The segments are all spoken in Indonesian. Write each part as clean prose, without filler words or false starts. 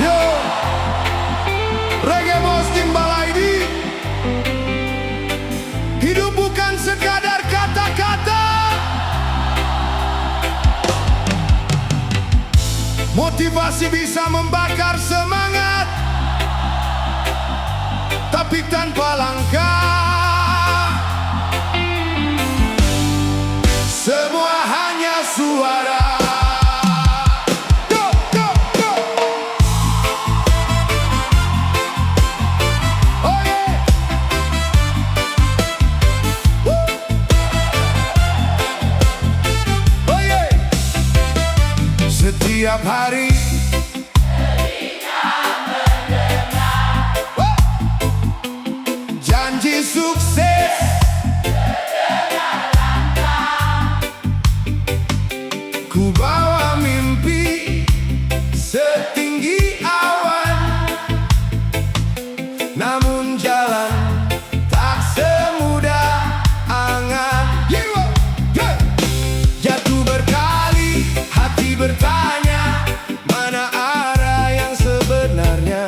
Yo, Reggae Bos Timbal ID. Hidup bukan sekadar kata-kata, motivasi bisa membakar semangat, tapi tanpa langkah semua hanya suara. Go, go, go. Oh yeah. Woo. Oh yeah. Setiap hari janji sukses, ku bawa mimpi setinggi awan, namun jalan tak semudah angan. Jatuh berkali, hati bertanya, mana arah yang sebenarnya?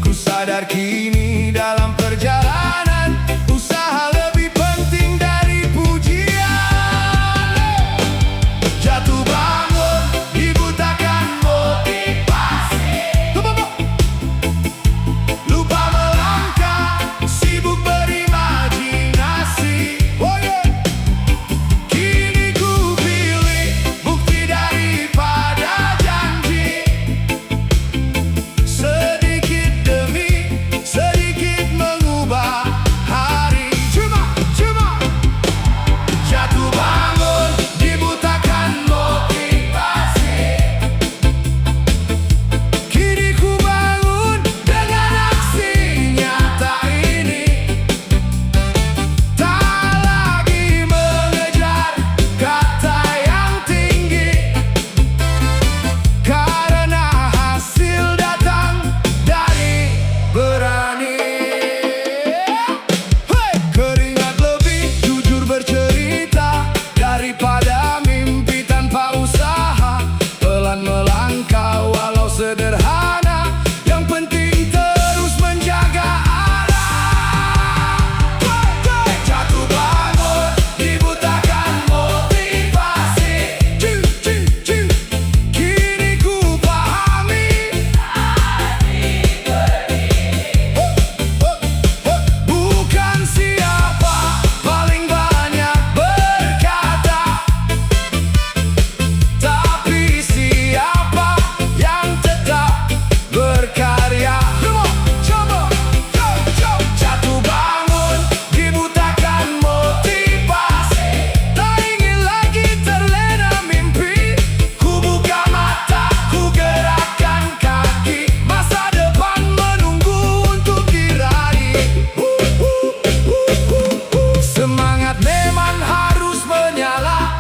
Ku sadar kini dalam perjalanan, usaha lebih penting dari pujian. Jatuh bangun, dibutakan motivasi, lupa melangkah, sibuk berimajinasi. Oh yeah. Kini ku pilih bukti daripada janji, sedikit demi sedikit mengubah hari. Cuma jatuh bangun, dibutakan motivasi, kini ku bangun dengan aksi nyata ini. Tak lagi mengejar kata yang tinggi, karena hasil datang dari berani. Hey! Keringat lebih jujur bercerita daripada mimpi tanpa usaha. Pelan melangkah walau sederhana, yang penting terus menjaga arah. Jatuh bangun, dibutakan motivasi, kini ku pahami, bukan siapa paling banyak berkata, tapi siapa yang tetap berkarya. Jatuh bangun, dibutakan motivasi, tak ingin lagi terlena mimpi. Ku buka mata, ku gerakkan kaki, masa depan menunggu untuk diraih. Semangat memang harus menyala,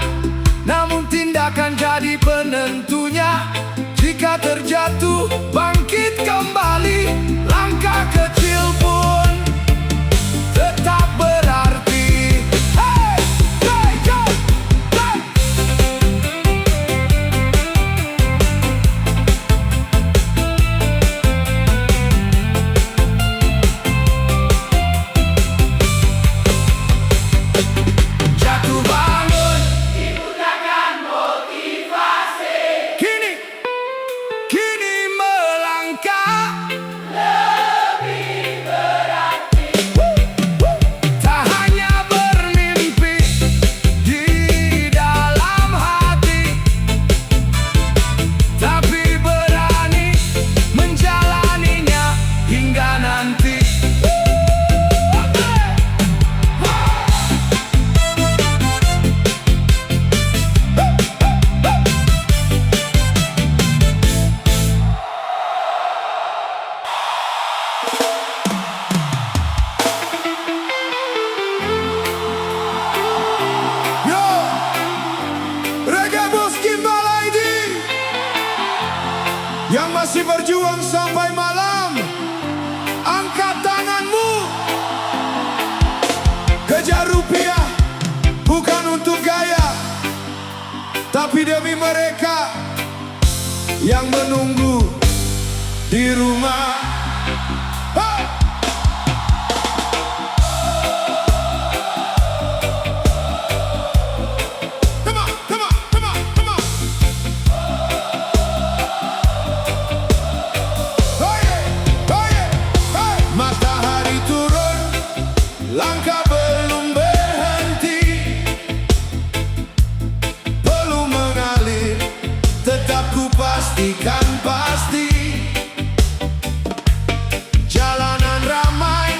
namun tindakan jadi penentunya. Jika terjatuh, bangkit kembali, langkah kecil pun tetap berarti. Hey! Hey! Go! Hey! Jatuh bangun, dibutakan motivasi, kini melangkah lebih berarti. Tak hanya bermimpi di dalam hati, tapi berani menjalaninya hingga nanti. Yo, Reggae Bos Timbal ID yang masih berjuang sampai malam, angkat tanganmu. Kejar rupiah bukan untuk gaya, tapi demi mereka yang menunggu di rumah. Hey! Come on, come on, come on, come on. Oh yeah, oh yeah, hey! Matahari turun, langkah belum berhenti, belum mengalir, tetap ku pastikan pasti. Jalanan ramai,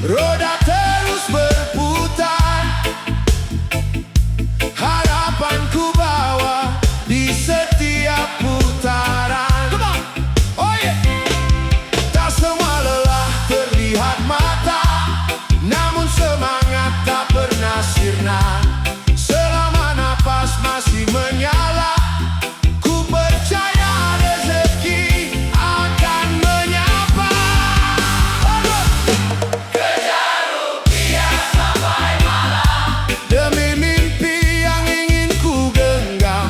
roda terus berputar, harapan ku bawa di setiap putaran. Come on. Oh yeah. Tak semua lelah terlihat mata, namun semangat tak pernah sirna. Selama napas masih menyala, ku percaya rezeki akan menyapa. Kejar rupiah sampai malam, demi mimpi yang ingin ku genggam.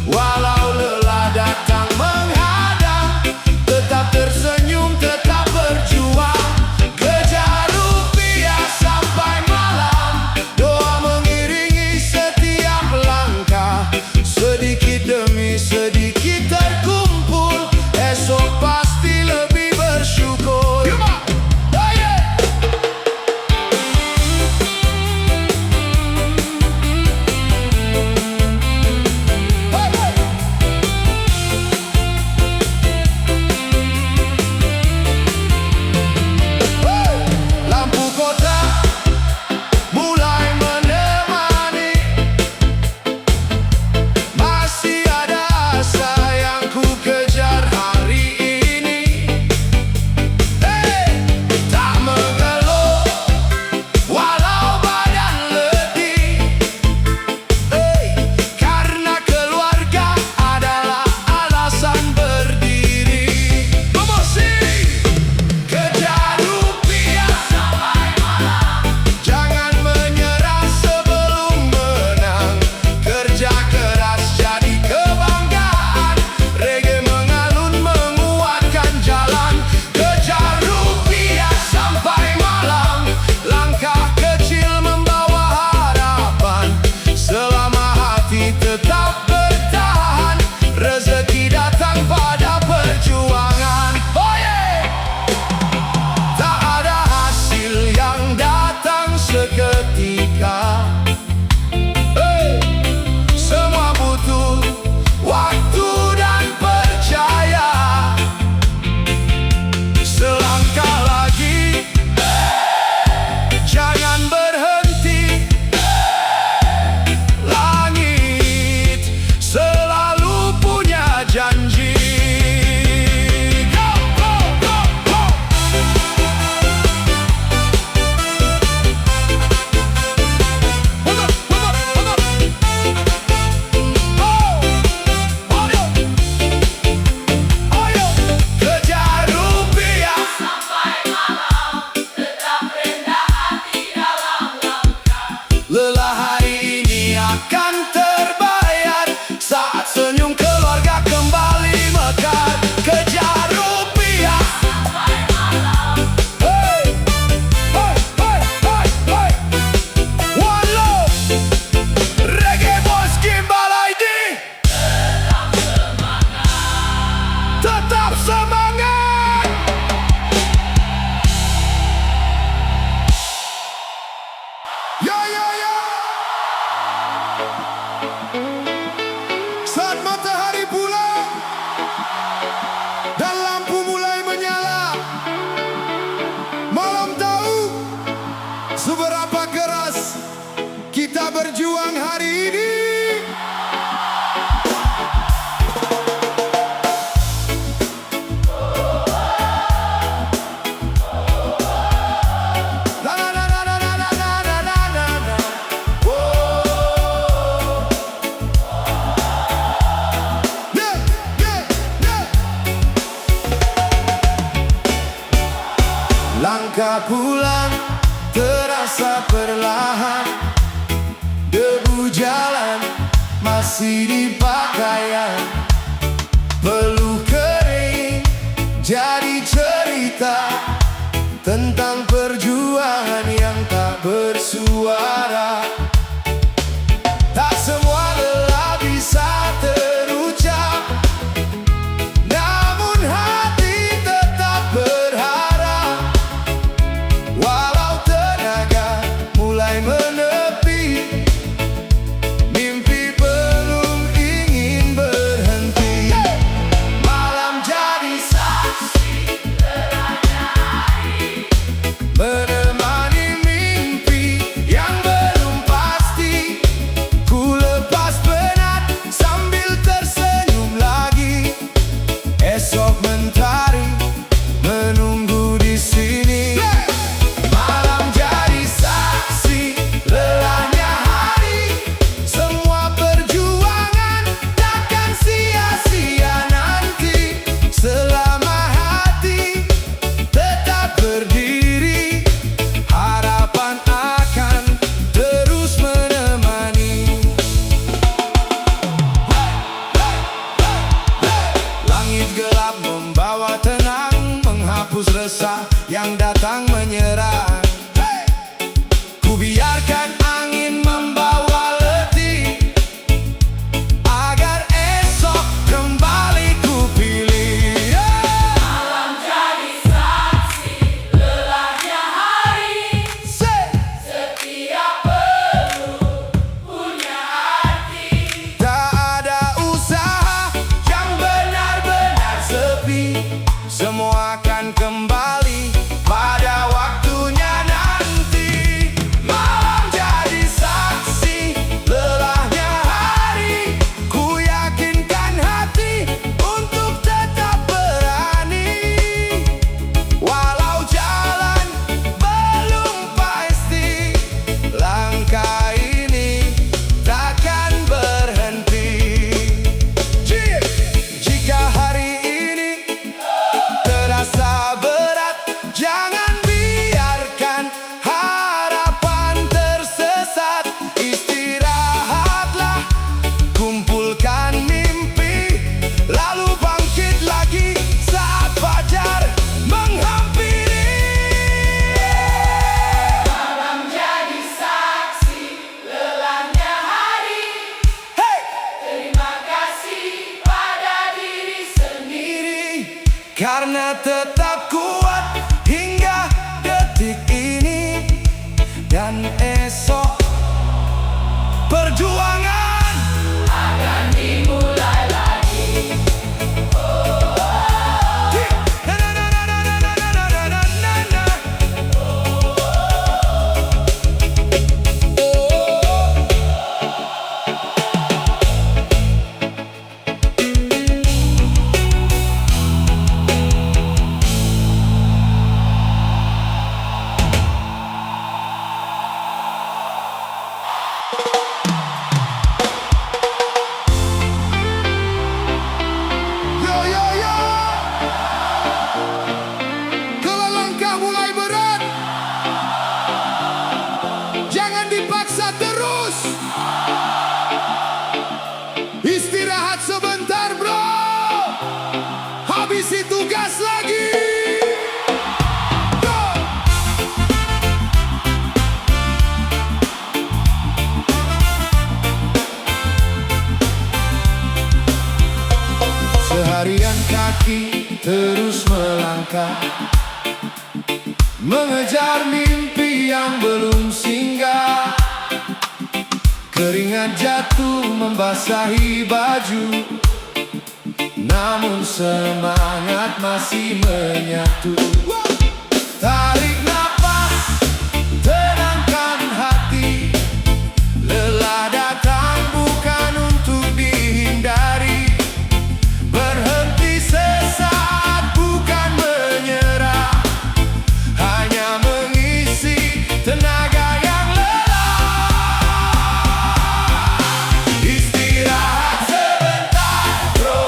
Walau lelah datang menghadang, tetap tersenyum, tetap berjuang. Kejar rupiah sampai malam, doa mengiringi setiap langkah. Sedikit demi sedikit terkumpul, esok pasti lebih bersyukur. Oh yeah. Hey, hey. Hey. Lampu kota mulai menemani, masih ada asa yang ku kejar hari ini. Hey, tak mengeluh walau badan letih. Hey, karena keluarga adalah alasan berdiri. Promosi. Kejar rupiah sampai malam, jangan menyerah sebelum menang. Kerja keras jadi kebanggaan, reggae mengalun menguatkan jalan. Kejar rupiah sampai malam, langkah kecil membawa harapan. Selama hati tetap bertahan, rezeki datang pada perjuangan. Oh yeah! Tak ada hasil yang datang seketika. Hey! Semua butuh waktu dan percaya. Selangkah lagi, jangan berhenti. Langit selalu punya janji. Go, go, go, go. Kejar rupiah sampai malam, tetap rendah hati dalam langkah. Lelah hari ini akan terbayar saat senyum keluarga kembali mekar. Kejar rupiah sampai malam. Hey, hey, hey, hey, hey. One love, Reggae Boys Gimbal ID. Tetap semangat. Ya, ya, ya. Saat matahari pulang dan lampu mulai menyala, malam tahu seberapa keras kita berjuang hari ini. La la la la la la la la la la la. Oh. Yeah, yeah, yeah. Langkah pulang terasa perlahan, debu jalan masih masih di pakaian, peluh kering jadi cerita tentang perjuangan yang tak bersuara. Tak semua lelah bisa terucap, namun hati tetap berharap. Walau tenaga mulai menepi, mimpi belum ingin berhenti. Malam jadi saksi terangnya hari, menemani mimpi yang belum pasti. Ku lepas penat sambil tersenyum lagi. Esok mentari menunggu di sini. Malam jadi saksi lelahnya hari, semua perjuangan takkan sia-sia nanti. Selama hati tetap berdiri, harapan akan terus menemani. Langit gelap membawa tenang, menghapus resah yang datang menyerang. Ku biarkan angin membawa letih, agar esok kembali ku pilih. Malam jadi saksi lelahnya hari, setiap peluh punya arti. Tak ada usaha yang benar-benar sepi, semua akan kembali pada waktunya nanti. Malam jadi saksi lelahnya hari, ku yakinkan hati untuk tetap berani. Walau jalan belum pasti, langkah ini takkan berhenti. Jika hari ini terasa berat, jangan biarkan harapan tersesat. Istirahatlah, kumpulkan mimpi, lalu bangkit lagi saat fajar menghampiri. Malam jadi saksi lelahnya hari, Hey! terima kasih pada diri sendiri. Karena tetap kuat hingga detik ini dan esok, perjuangan Akan dimulai lagi. Na, na, na, na, na, na, na, na, na, na, na, na. Yo yo yo, kalau langkah mulai berat, jangan dipaksa terus. Istirahat sebentar bro, habisi tugas lagi. Go! Seharian kaki terus melangkah, mengejar mimpi yang belum singgah. Keringat jatuh membasahi baju, namun semangat masih menyatu. Tarik napas, tenangkan hati, lelah datang bukan untuk dihindari. Berhenti sesaat bukan menyerah, hanya mengisi tenaga yang lelah. Istirahat sebentar bro,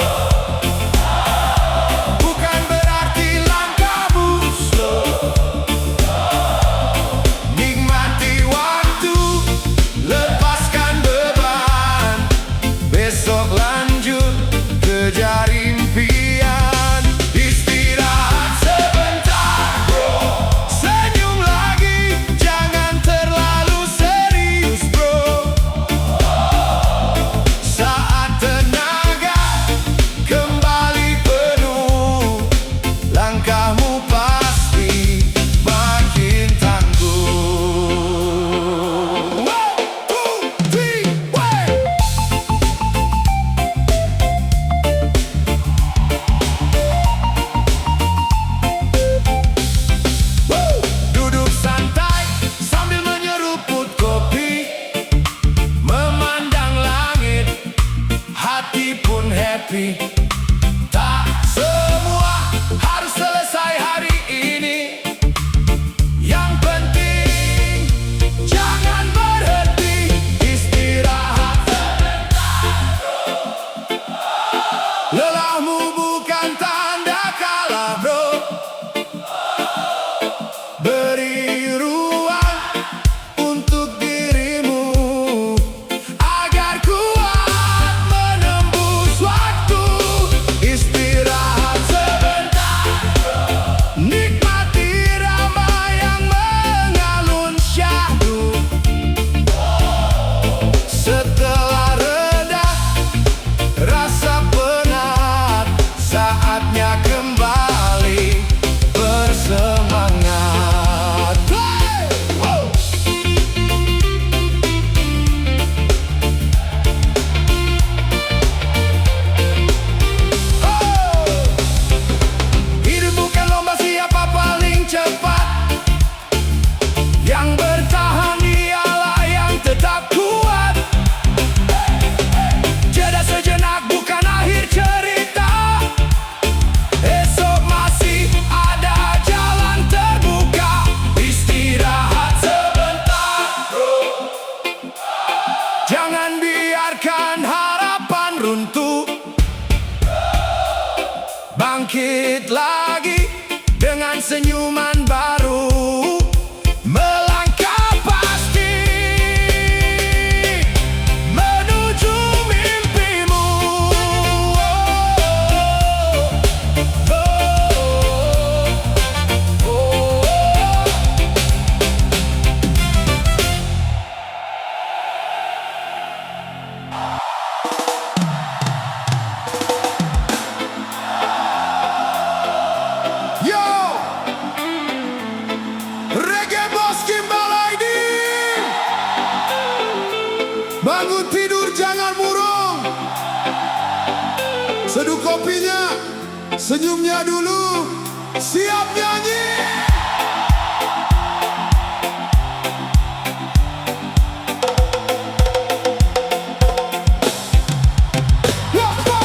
bukan berarti langkahmu slow. besok lanjut kejar impian. Istirahat sebentar bro, senyum lagi, jangan terlalu serius bro. Saat tenaga kembali penuh, langkahmu pasti makin tangguh. 1, 2, 3, way! Duduk santai sambil menyeruput kopi, memandang langit, hati pun happy. Tak semua harus selesai hari ini, yang penting jangan berhenti. Istirahat sebentar bro, lelahmu bukan tanda kalah bro. Beri ruang untuk dirimu agar kuat menembus waktu. Istirahat sebentar bro, nikmati irama yang mengalun syahdu. Setelah reda rasa penat, saatnya kembali bersemangat. Hey! Woo! Oh! Hidup bukan lomba siapa paling cepat, yang bertahan ialah yang tetap kuat. Jeda sejenak bukan akhir cerita, esok masih ada jalan terbuka. Istirahat sebentar bro, jangan biarkan harapan runtuh. Bangkit lagi dengan senyuman baru, melangkah pasti menuju mimpimu. Oh, oh, oh. Yo, Reggae Boss Kimbal Aidin, bangun tidur jangan murung. Seduh kopinya, senyumnya dulu, siap nyanyi. Let's go!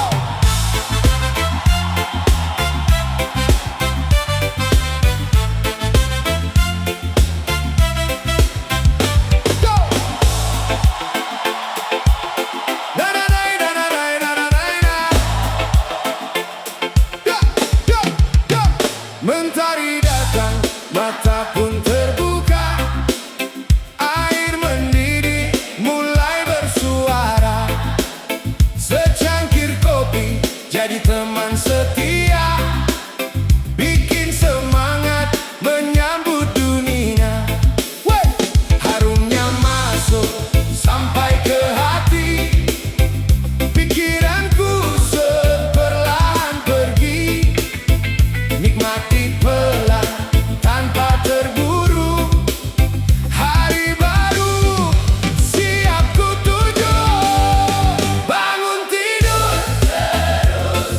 Go! Da-da-dai, da-da-dai, da-da-dai, da. Ya, ya, ya. Mentari datang, mata pun terbuka, air mendidih mulai bersuara. Secangkir kopi jadi teman setia, bikin semangat menyambut dunia. Wey! Harumnya masuk sampai ke hati, pikiranku seperlahan pergi. Nikmati pelan tanpa terburu, hari baru siap ku tuju. Bangun tidur terus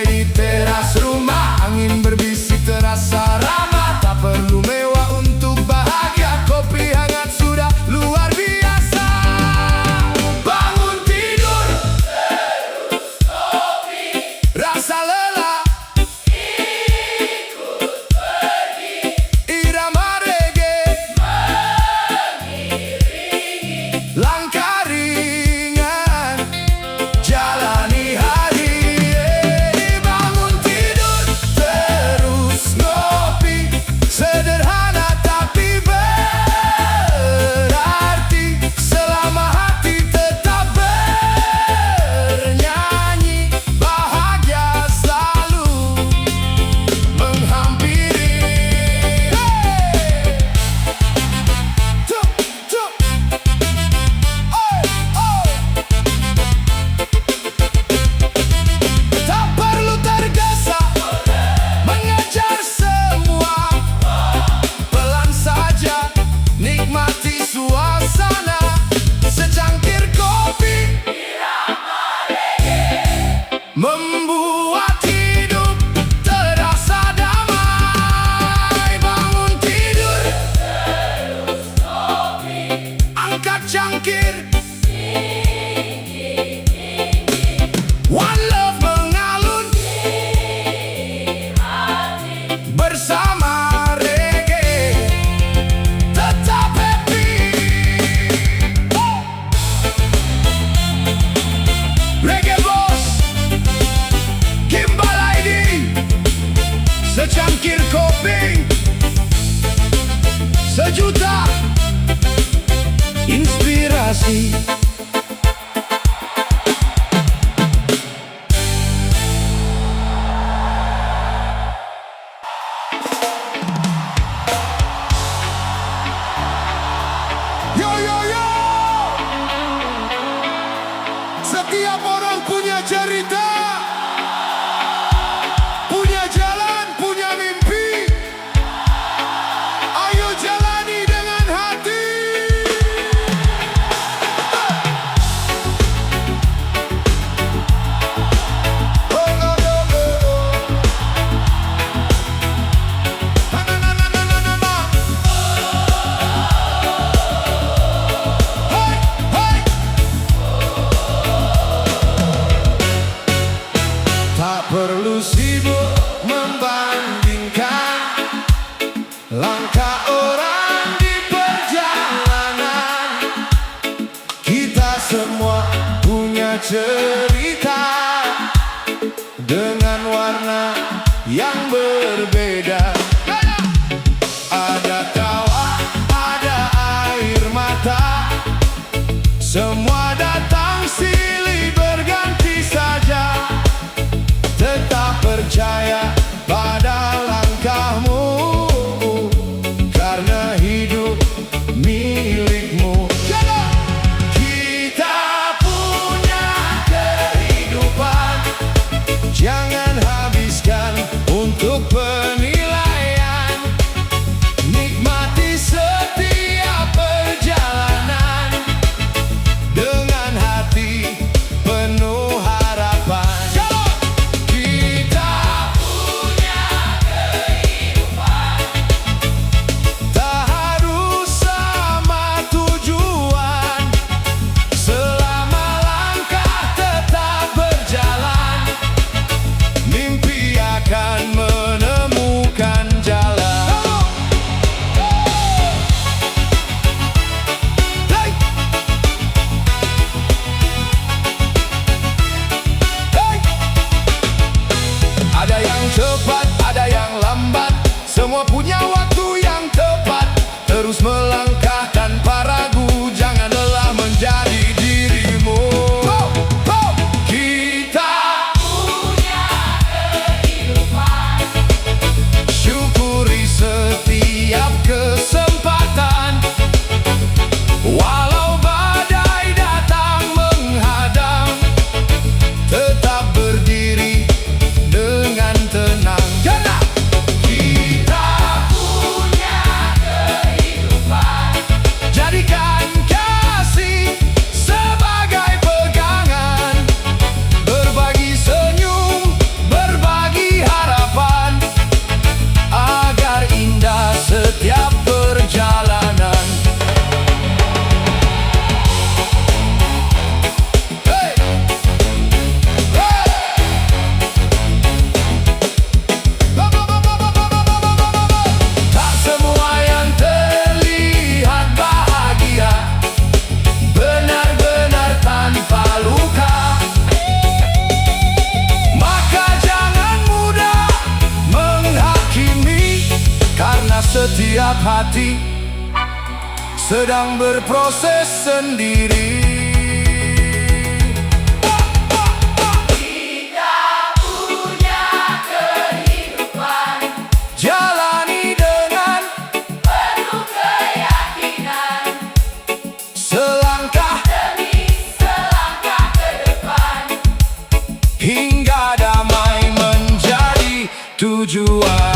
santai di teras rumah. Angin berbisik terasa ramah. Tak perlu mewah untuk bahagia. Kopi hangat sudah luar biasa. Bangun tidur, Terus kopi, rasa lelah, ikut pergi, irama reggae, mengiringi. langkah ringan, jalani hari. Bangun tidur, terus ngopi. Sederhana tapi berarti. Selama hati tetap bernyanyi, bahagia selalu menghampiri. Tuk, tuk. Oi, oi. Tak perlu tergesa mengejar semua. Pelan saja nikmati suasana. Secangkir kopi membuat hidup terasa damai. Bangun tidur, angkat cangkir. One love mengalun bersama reggae. Tetap happy. Reggae Boss, Kimbal ID, secangkir kopi, sejuta inspirasi. Yo yo yo, setiap orang punya cerita, punya jalan, punya mimpi. Ayo jalani dengan hati. Oh, oh, oh, oh, oh. Na, na, na, na, na, na, na. Hey, hey. Tak perlu sibuk membandingkan langkah orang di perjalanan. Kita semua punya cerita dengan warna yang berbeda. Ada tawa, ada air mata. Semua datang silih berganti saja. Tetap percaya pada langkahmu, karena hidup milikmu. Kita punya kehidupan, jangan habiskan untuk hati sedang berproses sendiri. Kita punya kehidupan Jalani dengan penuh keyakinan, selangkah demi selangkah ke depan. hingga damai menjadi tujuan.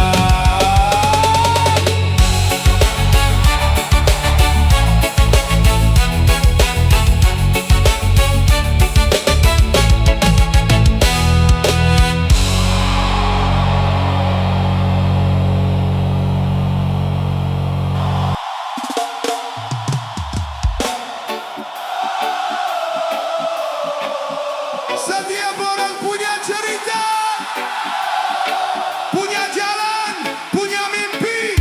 Setiap orang punya cerita, punya jalan, punya mimpi.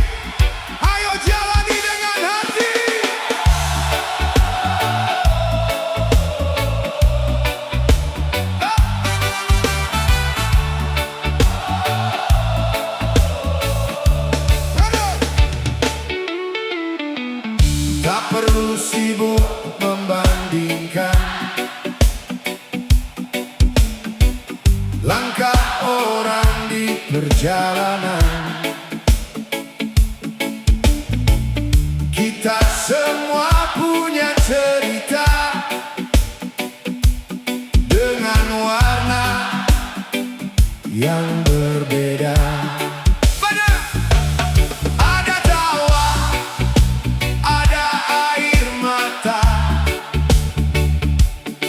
Ayo jalani dengan hati. Tak perlu sibuk membandingkan langkah orang di perjalanan. Kita semua punya cerita dengan warna yang berbeda. Ada tawa, ada air mata,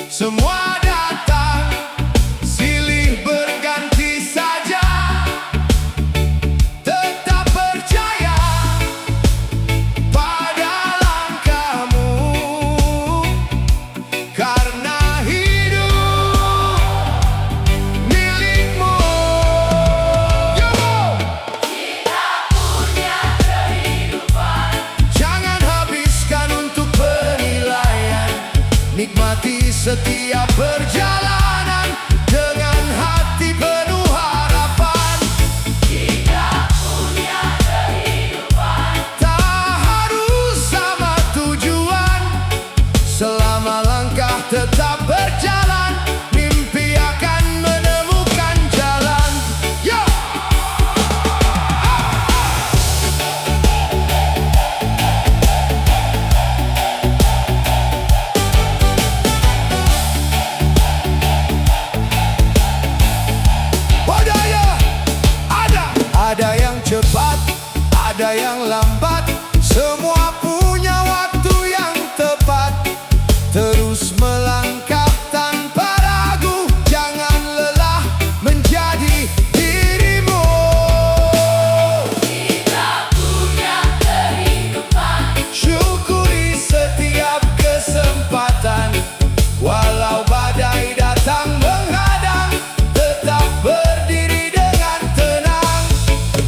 semua datang silih berganti saja. Tetap percaya pada langkahmu, karena hidup milikmu. Yo! Kita punya kehidupan Jangan habiskan untuk penilaian. Nikmati setiap perjalanan dengan hati penuh harapan. Kita punya kehidupan Tak harus sama tujuan, selama langkah tetap berjalan, mimpi akan menemukan jalan. Yo! Ada yang cepat, ada yang lambat, semua punya waktu yang tepat. Terus melangkah tanpa ragu, jangan lelah menjadi dirimu. Kita punya kehidupan Syukuri setiap kesempatan, walau badai datang menghadang, tetap berdiri dengan tenang.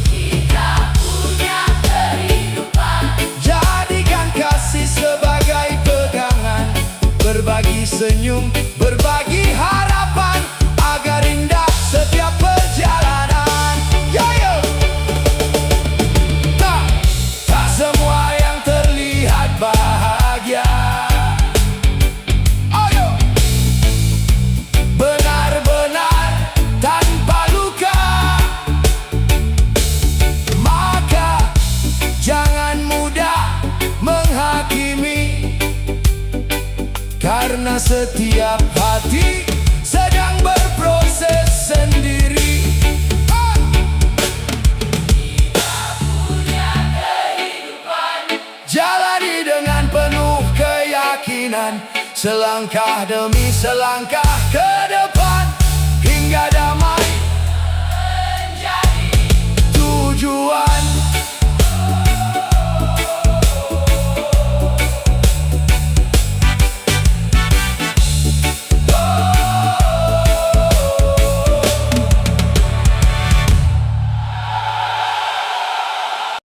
Kita punya kehidupan Jadikan kasih sebagai pegangan, berbagi senyum, berbagi harapan, agar indah setiap perjalanan. Yo yo. Tak semua yang terlihat bahagia. Ayo. Benar-benar tanpa luka. Maka jangan mudah menghakimi, karena setiap hati sedang berproses sendiri. punya kehidupan Jalani dengan penuh keyakinan, selangkah demi selangkah ke depan.